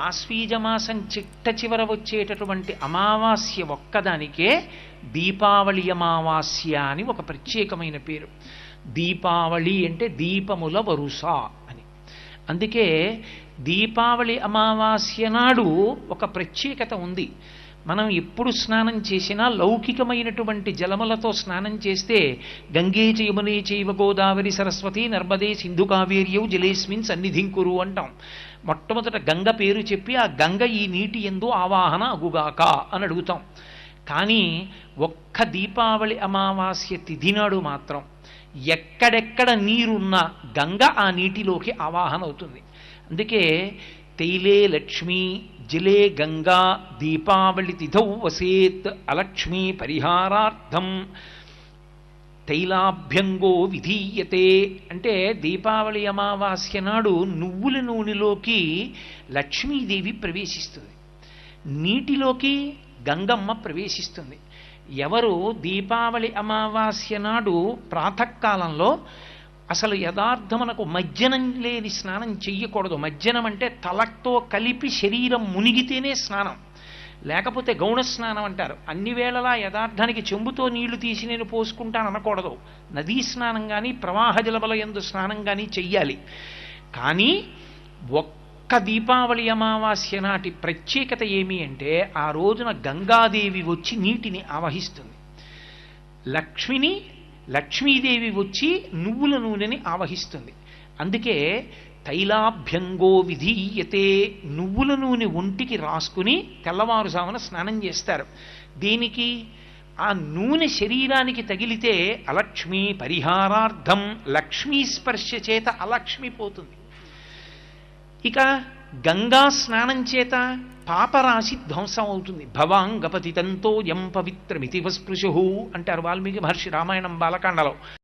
ఆశ్వీజమాసం చిట్ట చివర వచ్చేటటువంటి అమావాస్య ఒక్కదానికే దీపావళి అమావాస్య అని ఒక ప్రత్యేకమైన పేరు. దీపావళి అంటే దీపముల వరుస అని. అందుకే దీపావళి అమావాస్య నాడు ఒక ప్రత్యేకత ఉంది. మనం ఎప్పుడు స్నానం చేసినా లౌకికమైనటువంటి జలములతో స్నానం చేస్తే గంగే యమునే చైవ గోదావరి సరస్వతి నర్మదే సింధు కావేర్యౌ జలేస్మిన్ సన్నిధింకురు అంటాం. మొట్టమొదట గంగ పేరు చెప్పి ఆ గంగ ఈ నీటి యందు ఆవాహన అగుగాక అని అడుగుతాం. కానీ ఒక్క దీపావళి అమావాస్య తిథి నాడు మాత్రం ఎక్కడెక్కడ నీరున్నా గంగ ఆ నీటిలోకి ఆవాహన అవుతుంది. అందుకే తైలే లక్ష్మీ జలే గంగా దీపావళి తిథౌ వసేత్ అలక్ష్మీ పరిహారార్థం తైలాభ్యంగో విధీయతే అంటే దీపావళి అమావాస్య నాడు నువ్వుల నూనెలోకి లక్ష్మీదేవి ప్రవేశిస్తుంది, నీటిలోకి గంగమ్మ ప్రవేశిస్తుంది. ఎవరు దీపావళి అమావాస్య నాడు ప్రాతకాలంలో అసలు యథార్థమునకు మజ్జనం లేని స్నానం చెయ్యకూడదు. మజ్జనం అంటే తలతో కలిపి శరీరం మునిగితేనే స్నానం, లేకపోతే గౌణ స్నానం అంటారు. అన్ని వేళలా యథార్థానికి చెంబుతో నీళ్లు తీసి నేను పోసుకుంటాను అనకూడదు. నదీ స్నానం కానీ ప్రవాహ జలబల యందు స్నానం కానీ చెయ్యాలి. కానీ ఒక్క దీపావళి అమావాస్య నాటి ప్రత్యేకత ఏమి అంటే ఆ రోజున గంగాదేవి వచ్చి నీటిని ఆవహిస్తుంది, లక్ష్మీదేవి వచ్చి నువ్వుల నూనెని ఆవహిస్తుంది. అందుకే తైలాభ్యంగో విధీయతే, నువ్వుల నూనె ఒంటికి రాసుకుని తెల్లవారుజామున స్నానం చేస్తారు. దేనికి? ఆ నూనె శరీరానికి తగిలితే అలక్ష్మీ పరిహారార్థం, లక్ష్మీ స్పర్శ చేత అలక్ష్మి పోతుంది. ఇక గంగా స్నానం చేత పాపరాశి ధ్వంసం అవుతుంది. భవాంగపతితంతో యం పవిత్రమితి వస్పృశు అంటారు వాల్మీకి మహర్షి రామాయణం బాలకాండలో.